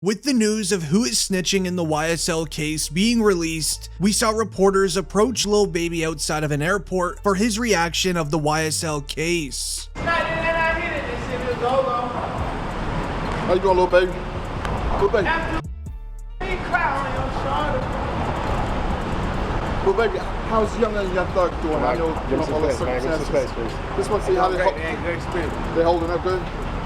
With the news of who is snitching in the YSL case being released, we saw reporters approach Lil Baby outside of an airport for his reaction of the YSL case. How you doing, Lil Baby? Lil Baby. Lil Baby, how's Young Thug doing? I know all the circumstances. Just want to see how they holding up good?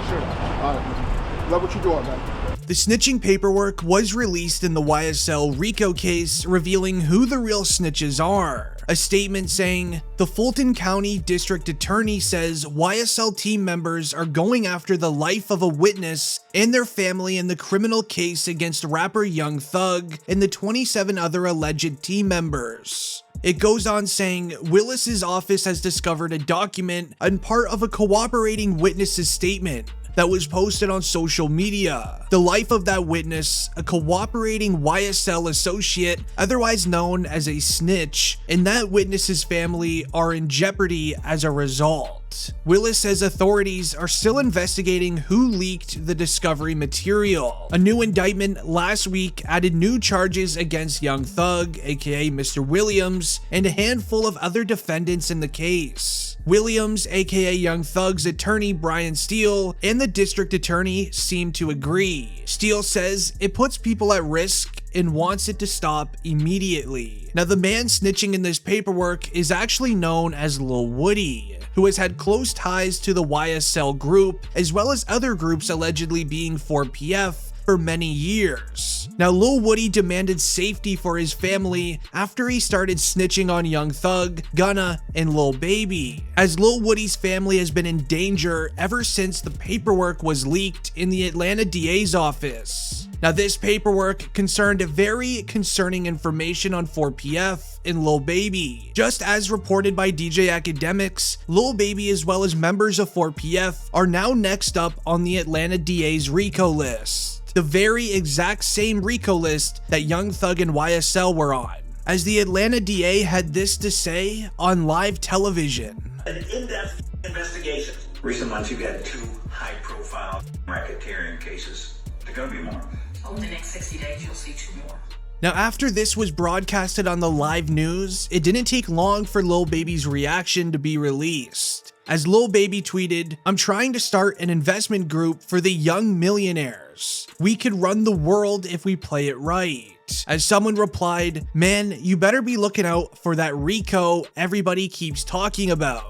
Sure. All right. Love what you're doing, man. The snitching paperwork was released in the YSL Rico case, revealing who the real snitches are. A statement saying, the Fulton County District Attorney says YSL team members are going after the life of a witness and their family in the criminal case against rapper Young Thug and the 27 other alleged team members. It goes on saying, Willis's office has discovered a document and part of a cooperating witness's statement that was posted on social media. The life of that witness, a cooperating YSL associate, otherwise known as a snitch, and that witness's family are in jeopardy as a result. Willis says authorities are still investigating who leaked the discovery material. A new indictment last week added new charges against Young Thug, aka Mr. Williams, and a handful of other defendants in the case. Williams, aka Young Thug's attorney Brian Steele, and the district attorney seem to agree. Steele says it puts people at risk and wants it to stop immediately. Now, the man snitching in this paperwork is actually known as Lil Woody, who has had close ties to the YSL group, as well as other groups allegedly being 4PF for many years. Now, Lil Woody demanded safety for his family after he started snitching on Young Thug, Gunna, and Lil Baby, as Lil Woody's family has been in danger ever since the paperwork was leaked in the Atlanta DA's office. Now, this paperwork concerned very concerning information on 4PF and Lil Baby. Just as reported by DJ Academics, Lil Baby as well as members of 4PF are now next up on the Atlanta DA's Rico list. The very exact same Rico list that Young Thug and YSL were on. As the Atlanta DA had this to say on live television. An in-depth investigation. Recent months you've had 2 high-profile racketeering cases. There are going to be more. Over the next 60 days, you'll see 2 more. Now, after this was broadcasted on the live news, it didn't take long for Lil Baby's reaction to be released. As Lil Baby tweeted, I'm trying to start an investment group for the young millionaires. We could run the world if we play it right. As someone replied, man, you better be looking out for that Rico everybody keeps talking about.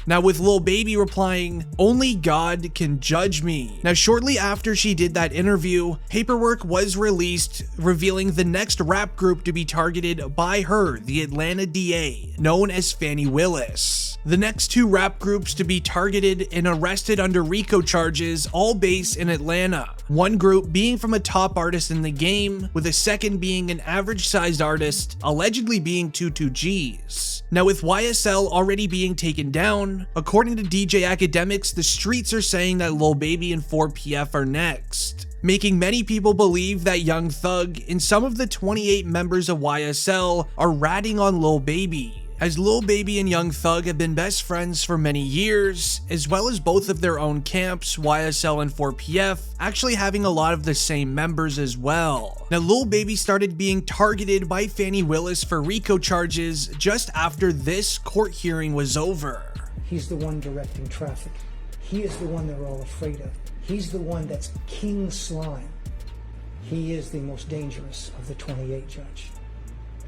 Now, with Lil Baby replying, only God can judge me. Now, shortly after she did that interview, paperwork was released revealing the next rap group to be targeted by her, the Atlanta DA, known as Fani Willis. The next 2 rap groups to be targeted and arrested under Rico charges, all based in Atlanta. One group being from a top artist in the game, with a second being an average-sized artist, allegedly being 22Gs. Now, with YSL already being taken down, according to DJ Academics, the streets are saying that Lil Baby and 4PF are next, making many people believe that Young Thug and some of the 28 members of YSL are ratting on Lil Baby, as Lil Baby and Young Thug have been best friends for many years, as well as both of their own camps, YSL and 4PF, actually having a lot of the same members as well. Now, Lil Baby started being targeted by Fani Willis for Rico charges just after this court hearing was over. He's the one directing traffic. He is the one they're all afraid of. He's the one that's king slime. He is the most dangerous of the 28, Judge.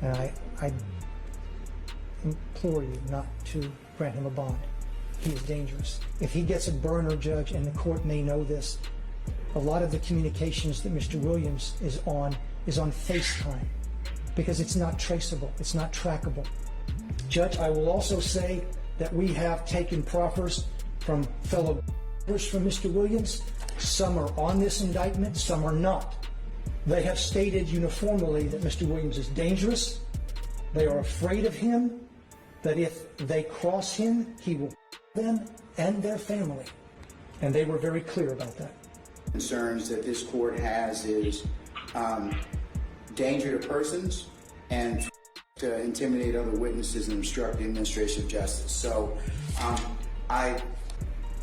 And I implore you not to grant him a bond. He is dangerous. If he gets a burner, Judge, and the court may know this, a lot of the communications that Mr. Williams is on FaceTime, because it's not traceable, it's not trackable. Judge, I will also say that we have taken proffers from fellow from Mr. Williams. Some are on this indictment, some are not. They have stated uniformly that Mr. Williams is dangerous. They are afraid of him, that if they cross him, he will them and their family. And they were very clear about that. Concerns that this court has is danger to persons and to intimidate other witnesses and obstruct the administration of justice. So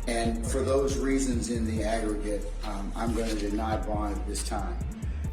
and for those reasons in the aggregate, I'm going to deny bond at this time.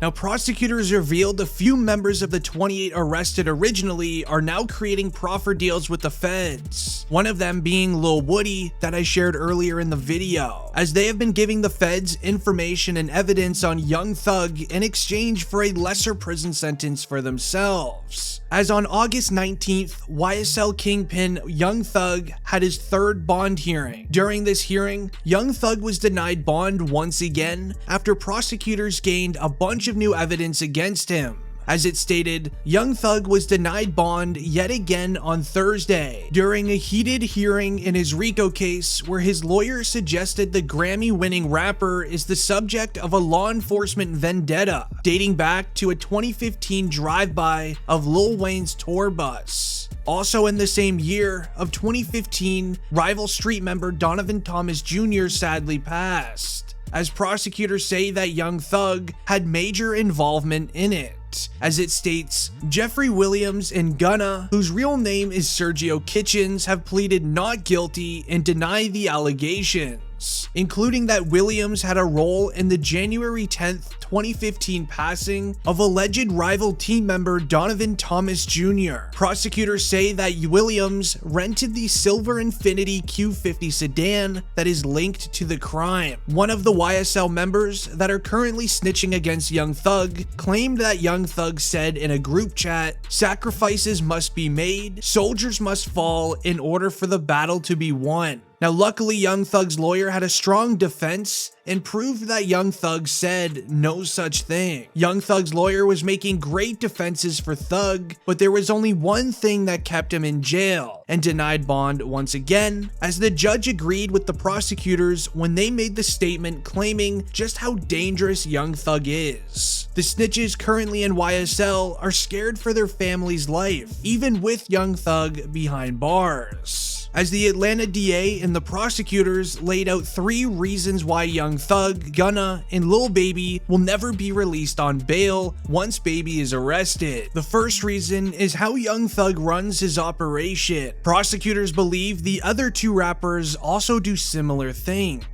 Now, prosecutors revealed a few members of the 28 arrested originally are now creating proffer deals with the feds. One of them being Lil Woody that I shared earlier in the video, as they have been giving the feds information and evidence on Young Thug in exchange for a lesser prison sentence for themselves. As on August 19th, YSL Kingpin Young Thug had his third bond hearing. During this hearing, Young Thug was denied bond once again after prosecutors gained a bunch of new evidence against him. As it stated, Young Thug was denied bond yet again on Thursday during a heated hearing in his Rico case where his lawyer suggested the Grammy-winning rapper is the subject of a law enforcement vendetta dating back to a 2015 drive-by of Lil Wayne's tour bus. Also in the same year of 2015, rival street member Donovan Thomas Jr. sadly passed, as prosecutors say that Young Thug had major involvement in it. As it states, Jeffrey Williams and Gunna, whose real name is Sergio Kitchens, have pleaded not guilty and deny the allegations, including that Williams had a role in the January 10th, 2015 passing of alleged rival team member Donovan Thomas Jr. Prosecutors say that Williams rented the silver Infiniti Q50 sedan that is linked to the crime. One of the YSL members that are currently snitching against Young Thug claimed that Young Thug said in a group chat, "Sacrifices must be made, soldiers must fall in order for the battle to be won." Now, luckily, Young Thug's lawyer had a strong defense and proved that Young Thug said no such thing. Young Thug's lawyer was making great defenses for Thug, but there was only one thing that kept him in jail and denied bond once again, as the judge agreed with the prosecutors when they made the statement claiming just how dangerous Young Thug is. The snitches currently in YSL are scared for their family's life, even with Young Thug behind bars, as the Atlanta DA and the prosecutors laid out 3 reasons why Young Thug, Gunna, and Lil Baby will never be released on bail once Baby is arrested. The first reason is how Young Thug runs his operation. Prosecutors believe the other 2 rappers also do similar things.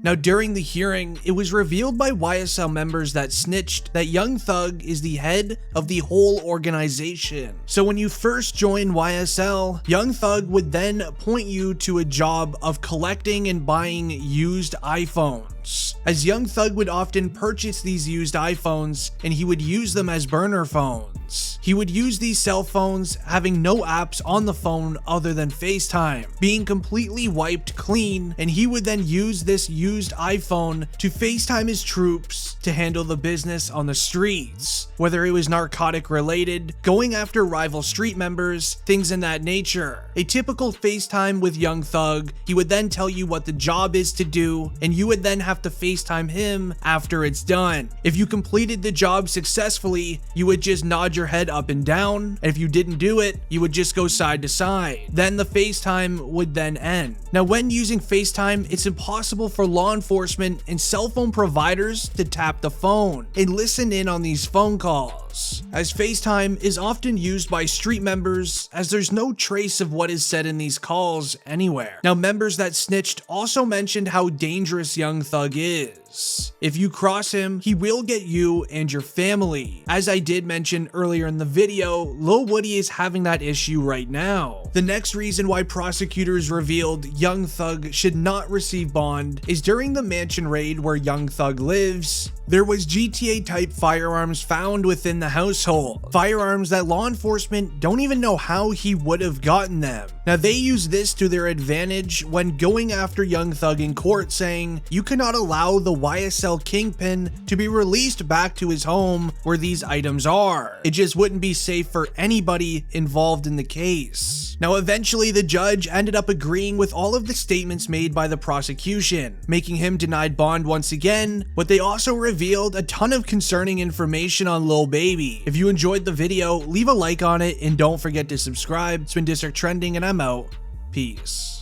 Now, during the hearing, it was revealed by YSL members that snitched that Young Thug is the head of the whole organization. So when you first join YSL, Young Thug would then point you to a job of collecting and buying used iPhones, as Young Thug would often purchase these used iPhones and he would use them as burner phones. He would use these cell phones having no apps on the phone other than FaceTime, being completely wiped clean, and he would then use this used iPhone to FaceTime his troops to handle the business on the streets, whether it was narcotic related, going after rival street members, things in that nature. A typical FaceTime with Young Thug, he would then tell you what the job is to do, and you would then have to FaceTime him after it's done. If you completed the job successfully, you would just nod your head up and down, and if you didn't do it, you would just go side to side. Then the FaceTime would then end. Now, when using FaceTime, it's impossible for law enforcement and cell phone providers to tap the phone and listen in on these phone calls, as FaceTime is often used by street members as there's no trace of what is said in these calls anywhere. Now, members that snitched also mentioned how dangerous Young Thug is. If you cross him, he will get you and your family. As I did mention earlier in the video, Lil Woody is having that issue right now. The next reason why prosecutors revealed Young Thug should not receive bond is during the mansion raid where Young Thug lives, there was GTA-type firearms found within the household. Firearms that law enforcement don't even know how he would have gotten them. Now, they use this to their advantage when going after Young Thug in court, saying, "You cannot allow the YSL Kingpin to be released back to his home where these items are. It just wouldn't be safe for anybody involved in the case." Now, eventually, the judge ended up agreeing with all of the statements made by the prosecution, making him denied bond once again, but they also revealed a ton of concerning information on Lil Baby. If you enjoyed the video, leave a like on it and don't forget to subscribe. It's been District Trending and I'm out. Peace.